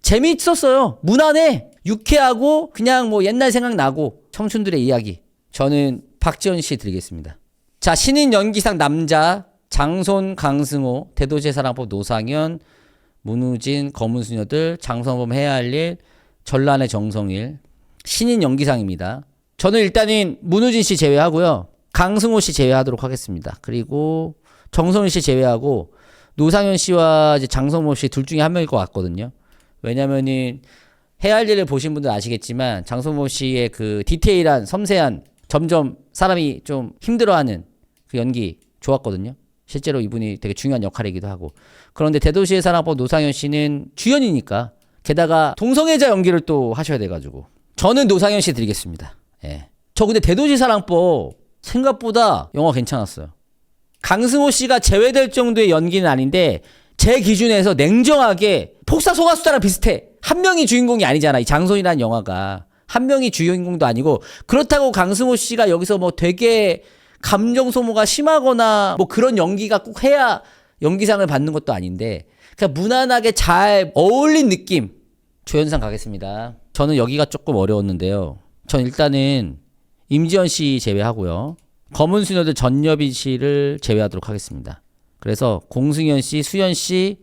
재미있었어요. 무난해. 유쾌하고 그냥 뭐 옛날 생각나고 청춘들의 이야기. 저는 박지현 씨 드리겠습니다. 자, 신인 연기상 남자 장손, 강승호, 대도시의 사랑법 노상현, 문우진, 검은 수녀들, 장성범 해야 할 일, 전란의 정성일. 신인 연기상입니다. 저는 일단은 문우진 씨 제외하고요. 강승호 씨 제외하도록 하겠습니다. 그리고 정성일 씨 제외하고 노상현 씨와 이제 장성범 씨 둘 중에 한 명일 것 같거든요. 왜냐면은 해야 할 일을 보신 분들 아시겠지만 장성범 씨의 그 디테일한 섬세한 점점 사람이 좀 힘들어하는 그 연기 좋았거든요. 실제로 이분이 되게 중요한 역할이기도 하고. 그런데 대도시의 사랑법 노상현 씨는 주연이니까 게다가 동성애자 연기를 또 하셔야 돼가지고 저는 노상현 씨 드리겠습니다. 예. 저 근데 대도시 사랑법 생각보다 영화 괜찮았어요. 강승호 씨가 제외될 정도의 연기는 아닌데 제 기준에서 냉정하게 폭삭 속았수다랑 비슷해. 한 명이 주인공이 아니잖아. 이 장손이라는 영화가. 한 명이 주인공도 아니고 그렇다고 강승호 씨가 여기서 뭐 되게 감정 소모가 심하거나 뭐 그런 연기가 꼭 해야 연기상을 받는 것도 아닌데 그냥 무난하게 잘 어울린 느낌. 조연상 가겠습니다. 저는 여기가 조금 어려웠는데요. 전 일단은 임지연 씨 제외하고요. 검은 수녀들 전여빈 씨를 제외하도록 하겠습니다. 그래서 공승연 씨, 수연 씨,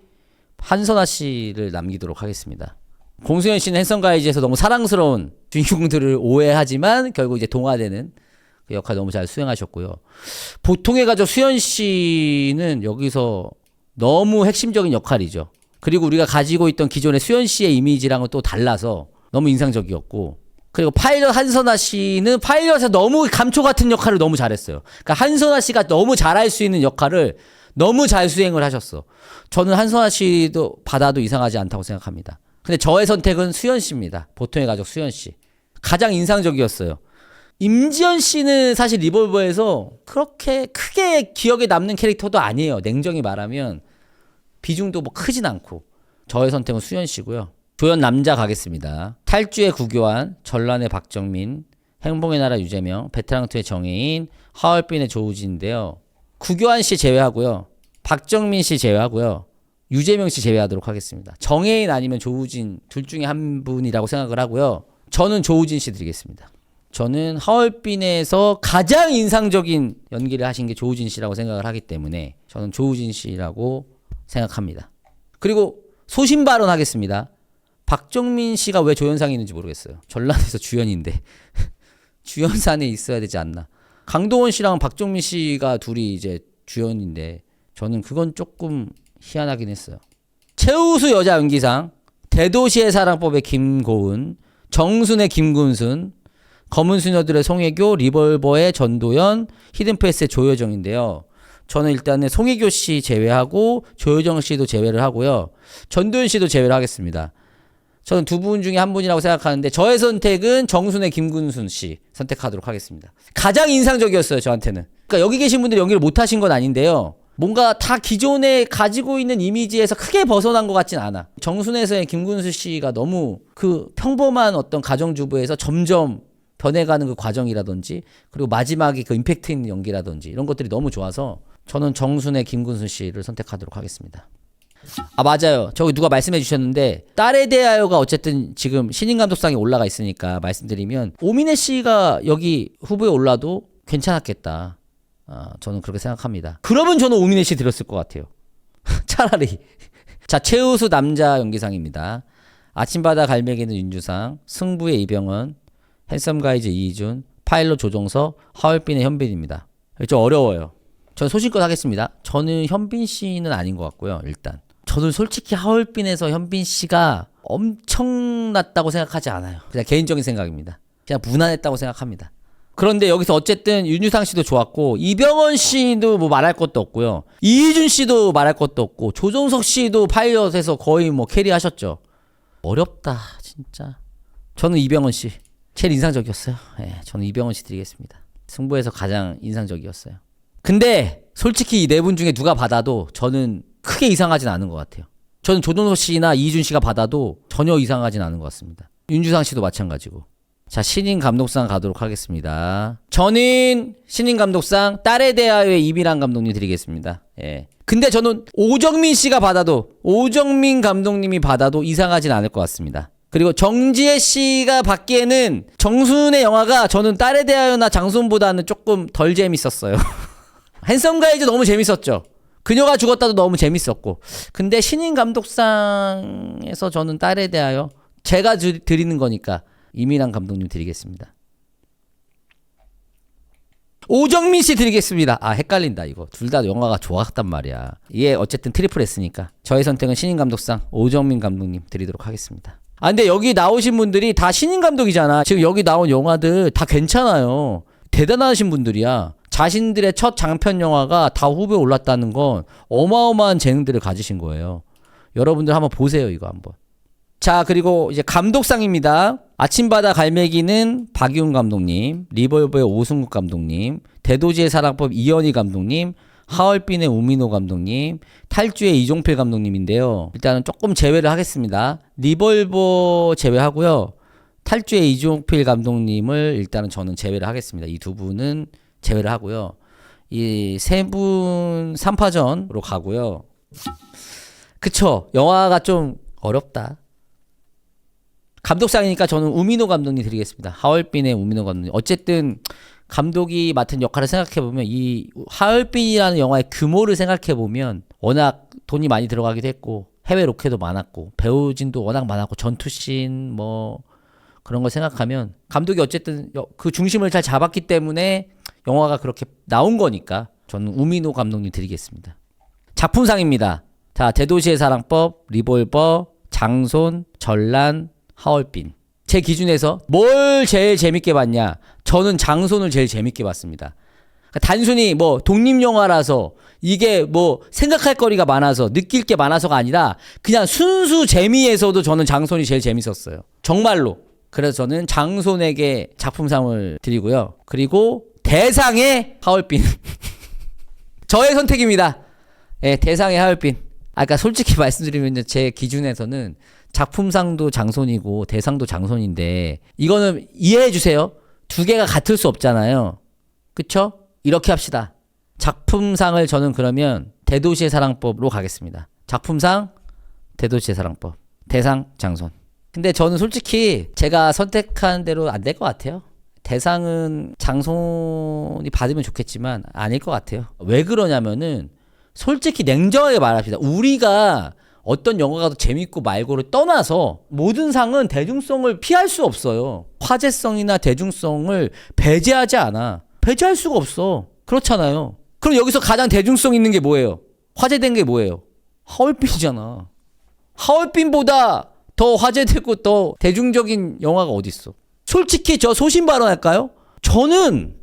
한선아 씨를 남기도록 하겠습니다. 공승연 씨는 핸섬가이즈에서 너무 사랑스러운 주인공들을 오해하지만 결국 이제 동화되는 그 역할 너무 잘 수행하셨고요. 보통의 가족 수연 씨는 여기서 너무 핵심적인 역할이죠. 그리고 우리가 가지고 있던 기존의 수연 씨의 이미지랑은 또 달라서 너무 인상적이었고 그리고 파일럿 한선아 씨는 파일럿에서 너무 감초 같은 역할을 너무 잘했어요. 그러니까 한선아 씨가 너무 잘할 수 있는 역할을 너무 잘 수행을 하셨어. 저는 한선아 씨도 받아도 이상하지 않다고 생각합니다. 근데 저의 선택은 수연 씨입니다. 보통의 가족 수연 씨. 가장 인상적이었어요. 임지연 씨는 사실 리볼버에서 그렇게 크게 기억에 남는 캐릭터도 아니에요. 냉정히 말하면 비중도 뭐 크진 않고. 저의 선택은 수연 씨고요. 조연 남자 가겠습니다. 탈주의 구교환, 전란의 박정민, 행복의 나라 유재명, 베테랑2의 정혜인, 하얼빈의 조우진인데요. 구교환 씨 제외하고요. 박정민 씨 제외하고요. 유재명 씨 제외하도록 하겠습니다. 정혜인 아니면 조우진 둘 중에 한 분이라고 생각을 하고요. 저는 조우진 씨 드리겠습니다. 저는 하얼빈에서 가장 인상적인 연기를 하신 게 조우진 씨라고 생각을 하기 때문에 저는 조우진 씨라고 생각합니다. 그리고 소신 발언하겠습니다. 박정민 씨가 왜 조연상이 있는지 모르겠어요. 전란에서 주연인데 주연상에 있어야 되지 않나. 강동원 씨랑 박정민 씨가 둘이 이제 주연인데 저는 그건 조금 희한하긴 했어요. 최우수 여자 연기상 대도시의 사랑법의 김고은, 정순의 김군순, 검은 수녀들의 송혜교, 리볼버의 전도연, 히든페이스의 조여정인데요. 저는 일단은 송혜교 씨 제외하고 조여정 씨도 제외를 하고요. 전도연 씨도 제외를 하겠습니다. 저는 두 분 중에 한 분이라고 생각하는데 저의 선택은 정순의 김군순 씨 선택하도록 하겠습니다. 가장 인상적이었어요, 저한테는. 그러니까 여기 계신 분들이 연기를 못하신 건 아닌데요. 뭔가 다 기존에 가지고 있는 이미지에서 크게 벗어난 것 같진 않아. 정순에서의 김군수 씨가 너무 그 평범한 어떤 가정주부에서 점점 변해가는 그 과정이라든지 그리고 마지막에 그 임팩트 있는 연기라든지 이런 것들이 너무 좋아서 저는 정순의 김군수 씨를 선택하도록 하겠습니다. 아 맞아요. 저기 누가 말씀해 주셨는데 딸에 대하여가 어쨌든 지금 신인감독상에 올라가 있으니까 말씀드리면 오민혜 씨가 여기 후보에 올라도 괜찮았겠다. 저는 그렇게 생각합니다. 그러면 저는 오민혜 씨 드렸을 것 같아요. 차라리. 자, 최우수 남자 연기상입니다. 아침바다 갈매기는 윤주상, 승부의 이병헌, 핸섬가이즈 이희준, 파일럿 조정석, 하얼빈의 현빈입니다. 좀 어려워요. 전 소신껏 하겠습니다. 저는 현빈 씨는 아닌 것 같고요. 일단 저는 솔직히 하얼빈에서 현빈 씨가 엄청났다고 생각하지 않아요. 그냥 개인적인 생각입니다. 그냥 무난했다고 생각합니다. 그런데 여기서 어쨌든 윤유상 씨도 좋았고 이병헌 씨도 뭐 말할 것도 없고요. 이희준 씨도 말할 것도 없고 조정석 씨도 파일럿에서 거의 뭐 캐리하셨죠. 어렵다 진짜. 저는 이병헌 씨 제일 인상적이었어요. 네, 저는 이병헌 씨 드리겠습니다. 승부에서 가장 인상적이었어요. 근데 솔직히 이 네 분 중에 누가 받아도 저는 크게 이상하진 않은 것 같아요. 저는 조정석 씨나 이희준 씨가 받아도 전혀 이상하진 않은 것 같습니다. 윤주상 씨도 마찬가지고. 자, 신인 감독상 가도록 하겠습니다. 저는 신인 감독상 딸에 대하여의 이미란 감독님 드리겠습니다. 예. 근데 저는 오정민 씨가 받아도 오정민 감독님이 받아도 이상하진 않을 것 같습니다. 그리고 정지혜 씨가 받기에는 정순의 영화가 저는 딸에 대하여나 장순보다는 조금 덜 재밌었어요. 핸섬가이즈 너무 재밌었죠. 그녀가 죽었다도 너무 재밌었고. 근데 신인 감독상에서 저는 딸에 대하여 제가 드리는 거니까 이민환 감독님 드리겠습니다. 오정민 씨 드리겠습니다. 아 헷갈린다 이거. 둘 다 영화가 좋았단 말이야. 이게 어쨌든 트리플 S니까 저의 선택은 신인 감독상 오정민 감독님 드리도록 하겠습니다. 아 근데 여기 나오신 분들이 다 신인 감독이잖아. 지금 여기 나온 영화들 다 괜찮아요. 대단하신 분들이야. 자신들의 첫 장편 영화가 다 후보에 올랐다는 건 어마어마한 재능들을 가지신 거예요. 여러분들 한번 보세요 이거 한번. 자 그리고 이제 감독상입니다. 아침바다 갈매기는 박이훈 감독님, 리볼버의 오승국 감독님, 대도시의 사랑법 이현희 감독님, 하얼빈의 우민호 감독님, 탈주의 이종필 감독님인데요. 일단은 조금 제외를 하겠습니다. 리볼버 제외하고요. 탈주의 이종필 감독님을 일단은 저는 제외를 하겠습니다. 이 두 분은 제외를 하고요. 이 세 분 3파전으로 가고요. 그쵸. 영화가 좀 어렵다. 감독상이니까 저는 우민호 감독님 드리겠습니다. 하얼빈의 우민호 감독님. 어쨌든 감독이 맡은 역할을 생각해보면 이 하얼빈이라는 영화의 규모를 생각해보면 워낙 돈이 많이 들어가기도 했고 해외 로케도 많았고 배우진도 워낙 많았고 전투씬 뭐 그런 걸 생각하면 감독이 어쨌든 그 중심을 잘 잡았기 때문에 영화가 그렇게 나온 거니까 저는 우민호 감독님 드리겠습니다. 작품상입니다. 자, 대도시의 사랑법, 리볼버, 장손, 전란, 하얼빈. 제 기준에서 뭘 제일 재밌게 봤냐? 저는 장손을 제일 재밌게 봤습니다. 그러니까 단순히 뭐 독립영화라서 이게 뭐 생각할 거리가 많아서 느낄 게 많아서가 아니라 그냥 순수 재미에서도 저는 장손이 제일 재밌었어요. 정말로. 그래서 저는 장손에게 작품상을 드리고요. 그리고 대상의 하얼빈. 저의 선택입니다. 예, 대상의 하얼빈. 그러니까 솔직히 말씀드리면 제 기준에서는 작품상도 장손이고 대상도 장손인데 이거는 이해해 주세요. 두 개가 같을 수 없잖아요. 그쵸? 이렇게 합시다. 작품상을 저는 그러면 대도시의 사랑법으로 가겠습니다. 작품상 대도시의 사랑법, 대상 장손. 근데 저는 솔직히 제가 선택한 대로 안 될 것 같아요. 대상은 장손이 받으면 좋겠지만 아닐 것 같아요. 왜 그러냐면은 솔직히 냉정하게 말합시다. 우리가 어떤 영화가 더 재밌고 말고를 떠나서 모든 상은 대중성을 피할 수 없어요. 화제성이나 대중성을 배제하지 않아. 배제할 수가 없어. 그렇잖아요. 그럼 여기서 가장 대중성 있는 게 뭐예요? 화제된 게 뭐예요? 하얼빈이잖아. 하얼빈보다 더 화제되고 더 대중적인 영화가 어디 있어? 솔직히 저 소신 발언할까요? 저는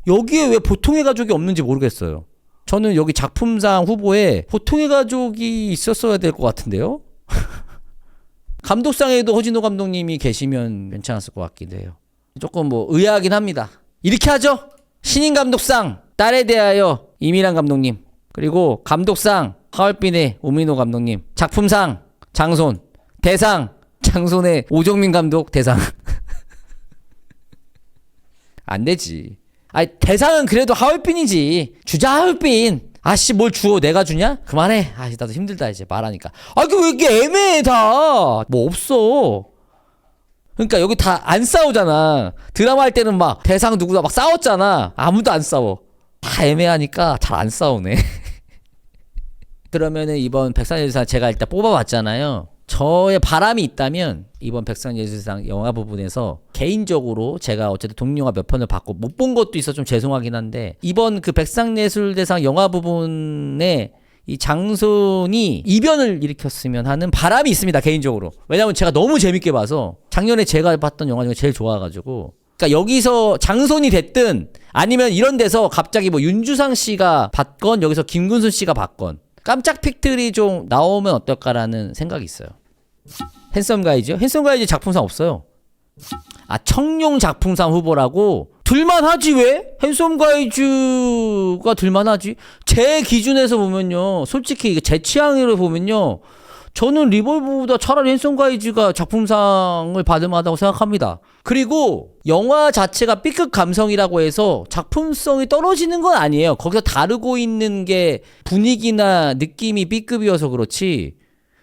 여기에 왜 보통의 가족이 없는지 모르겠어요. 저는 여기 작품상 후보에 보통의 가족이 있었어야 될 것 같은데요? 감독상에도 허진호 감독님이 계시면 괜찮았을 것 같기도 해요. 조금 뭐 의아하긴 합니다. 이렇게 하죠? 신인 감독상 딸에 대하여 이미란 감독님, 그리고 감독상 하얼빈의 우민호 감독님, 작품상 장손, 대상 장손의 오정민 감독 대상. 안 되지. 아니 대상은 그래도 하얼빈이지. 주자 하얼빈. 아씨 뭘 주워 내가 주냐? 그만해. 아씨 나도 힘들다 이제 말하니까. 아 그 왜 이렇게 애매해 다. 뭐 없어. 그러니까 여기 다 안 싸우잖아. 드라마 할 때는 막 대상 누구다 막 싸웠잖아. 아무도 안 싸워. 다 애매하니까 잘 안 싸우네. 그러면은 이번 백상예술상 제가 일단 뽑아봤잖아요. 저의 바람이 있다면 이번 백상예술상 영화 부분에서 개인적으로 제가 어쨌든 독립영화 몇 편을 봤고 못 본 것도 있어 좀 죄송하긴 한데 이번 그 백상예술대상 영화 부분에 이 장손이 이변을 일으켰으면 하는 바람이 있습니다 개인적으로. 왜냐면 제가 너무 재밌게 봐서 작년에 제가 봤던 영화 중에 제일 좋아가지고. 그러니까 여기서 장손이 됐든 아니면 이런 데서 갑자기 뭐 윤주상 씨가 받건 여기서 김근순 씨가 받건 깜짝 픽들이 좀 나오면 어떨까라는 생각이 있어요. 핸섬 가이즈요? 핸섬 가이즈 작품상 없어요. 아 청룡 작품상 후보라고? 들만하지 왜? 핸섬 가이즈가 들만하지? 제 기준에서 보면요, 솔직히 제 취향으로 보면요, 저는 리볼브보다 차라리 핸섬 가이즈가 작품상을 받을 만하다고 생각합니다. 그리고 영화 자체가 B급 감성이라고 해서 작품성이 떨어지는 건 아니에요. 거기서 다루고 있는 게 분위기나 느낌이 B급이어서 그렇지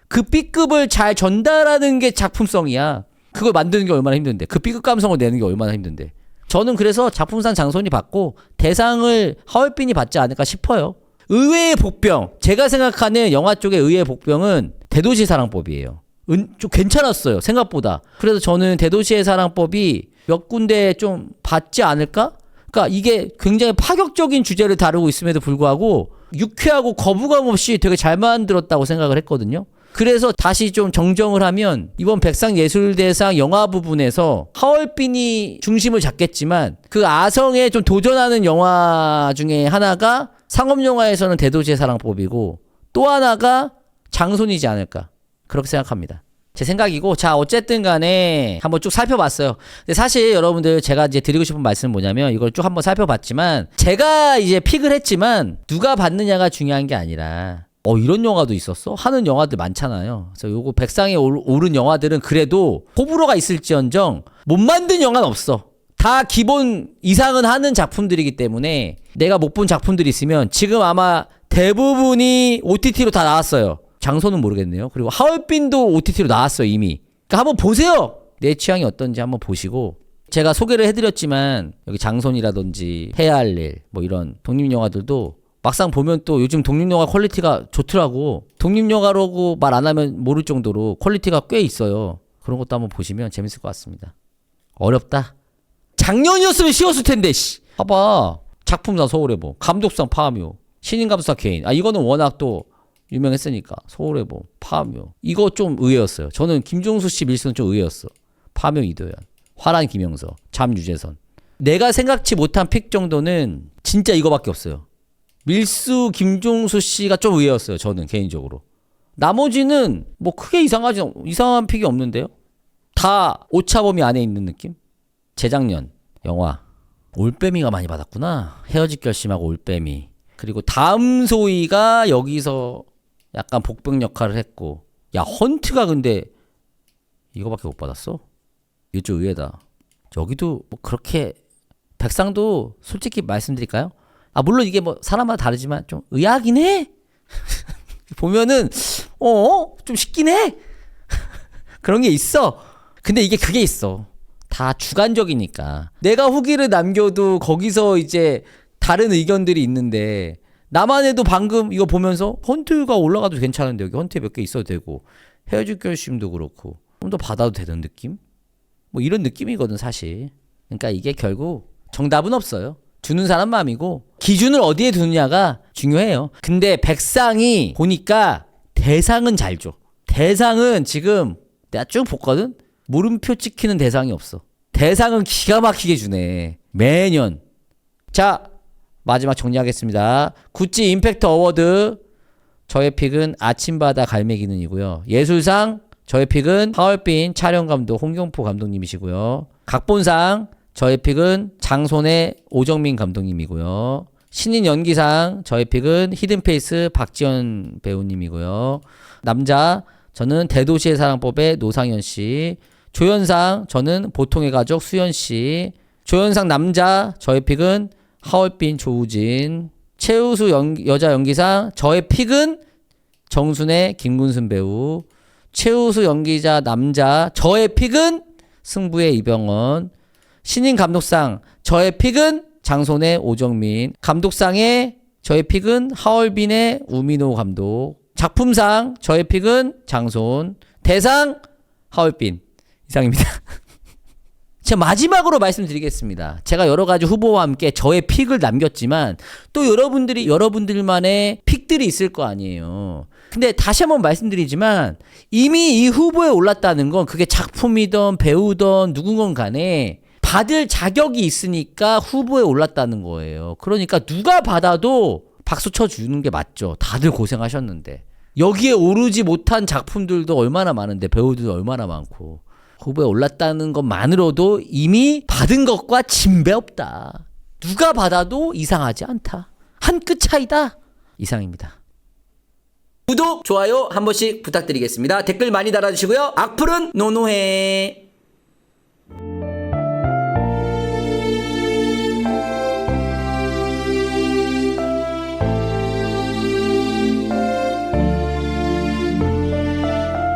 그 B급을 잘 전달하는 게 작품성이야. 그걸 만드는 게 얼마나 힘든데, 그 B급 감성을 내는 게 얼마나 힘든데. 저는 그래서 작품상 장손이 받고 대상을 하얼빈이 받지 않을까 싶어요. 의외의 복병, 제가 생각하는 영화 쪽의 의외의 복병은 대도시 사랑법이에요. 좀 괜찮았어요 생각보다. 그래서 저는 대도시의 사랑법이 몇 군데 좀 받지 않을까? 그러니까 이게 굉장히 파격적인 주제를 다루고 있음에도 불구하고 유쾌하고 거부감 없이 되게 잘 만들었다고 생각을 했거든요. 그래서 다시 좀 정정을 하면 이번 백상예술대상 영화 부분에서 하얼빈이 중심을 잡겠지만 그 아성에 좀 도전하는 영화 중에 하나가 상업영화에서는 대도시의 사랑법이고 또 하나가 장손이지 않을까 그렇게 생각합니다. 제 생각이고, 자, 어쨌든 간에 한번 쭉 살펴봤어요. 근데 사실 여러분들 제가 이제 드리고 싶은 말씀은 뭐냐면, 이걸 쭉 한번 살펴봤지만, 제가 이제 픽을 했지만, 누가 받느냐가 중요한 게 아니라, 이런 영화도 있었어? 하는 영화들 많잖아요. 그래서 요거 백상에 오른 영화들은 그래도 호불호가 있을지언정, 못 만든 영화는 없어. 다 기본 이상은 하는 작품들이기 때문에, 내가 못 본 작품들이 있으면, 지금 아마 대부분이 OTT로 다 나왔어요. 장소는 모르겠네요. 그리고 하얼빈도 OTT로 나왔어요, 이미. 그러니까 한번 보세요. 내 취향이 어떤지 한번 보시고. 제가 소개를 해드렸지만 여기 장손이라든지 해야 할 일, 뭐 이런 독립영화들도 막상 보면 또 요즘 독립영화 퀄리티가 좋더라고. 독립영화라고 말 안 하면 모를 정도로 퀄리티가 꽤 있어요. 그런 것도 한번 보시면 재밌을 것 같습니다. 어렵다. 작년이었으면 쉬웠을 텐데, 씨. 봐봐. 작품상 서울의 봄, 감독상 파묘, 신인감사 개인. 이거는 워낙 또 유명했으니까. 서울의 봄, 파묘. 이거 좀 의외였어요. 저는 김종수 씨 밀수는 좀 의외였어. 파묘 이도현, 화란 김영서, 잠 유재선. 내가 생각지 못한 픽 정도는 진짜 이거밖에 없어요. 밀수 김종수 씨가 좀 의외였어요. 저는 개인적으로. 나머지는 뭐 크게 이상한 픽이 없는데요. 다 오차범위 안에 있는 느낌? 재작년 영화 올빼미가 많이 받았구나. 헤어질 결심하고 올빼미. 그리고 다음 소희가 여기서 약간 복병 역할을 했고, 야, 헌트가 근데 이거밖에 못 받았어? 이거 좀 의외다. 여기도 뭐 그렇게, 백상도 솔직히 말씀드릴까요? 물론 이게 뭐 사람마다 다르지만 좀 의아하긴 해. 보면은 좀 쉽긴 해. 그런 게 있어. 근데 이게 그게 있어. 다 주관적이니까. 내가 후기를 남겨도 거기서 이제 다른 의견들이 있는데, 나만 해도 방금 이거 보면서 헌트가 올라가도 괜찮은데 여기 헌트에 몇 개 있어도 되고, 헤어질 결심도 그렇고 좀 더 받아도 되는 느낌? 뭐 이런 느낌이거든 사실. 그러니까 이게 결국 정답은 없어요. 주는 사람 마음이고 기준을 어디에 두느냐가 중요해요. 근데 백상이 보니까 대상은 잘 줘. 대상은 지금 내가 쭉 봤거든? 물음표 찍히는 대상이 없어. 대상은 기가 막히게 주네. 매년. 자, 마지막 정리하겠습니다. 구찌 임팩트 어워드, 저의 픽은 아침바다 갈매기는이고요. 예술상 저의 픽은 하얼빈 촬영감독 홍경포 감독님이시고요. 각본상 저의 픽은 장손의 오정민 감독님이고요. 신인 연기상 저의 픽은 히든페이스 박지현 배우님이고요. 남자 저는 대도시의 사랑법의 노상현 씨. 조연상 저는 보통의 가족 수현 씨. 조연상 남자 저의 픽은 하얼빈 조우진. 최우수 여자 연기상 저의 픽은 정순의 김군순 배우. 최우수 연기자 남자 저의 픽은 승부의 이병헌. 신인 감독상 저의 픽은 장손의 오정민. 감독상의 저의 픽은 하얼빈의 우민호 감독. 작품상 저의 픽은 장손. 대상 하얼빈. 이상입니다. 제가 마지막으로 말씀드리겠습니다. 제가 여러 가지 후보와 함께 저의 픽을 남겼지만 또 여러분들만의 픽들이 있을 거 아니에요. 근데 다시 한번 말씀드리지만 이미 이 후보에 올랐다는 건 그게 작품이든 배우든 누군건 간에 받을 자격이 있으니까 후보에 올랐다는 거예요. 그러니까 누가 받아도 박수 쳐주는 게 맞죠. 다들 고생하셨는데. 여기에 오르지 못한 작품들도 얼마나 많은데, 배우들도 얼마나 많고. 후보에 올랐다는 것만으로도 이미 받은 것과 진배 없다. 누가 받아도 이상하지 않다. 한 끗 차이다. 이상입니다. 구독, 좋아요 한 번씩 부탁드리겠습니다. 댓글 많이 달아주시고요. 악플은 노노해.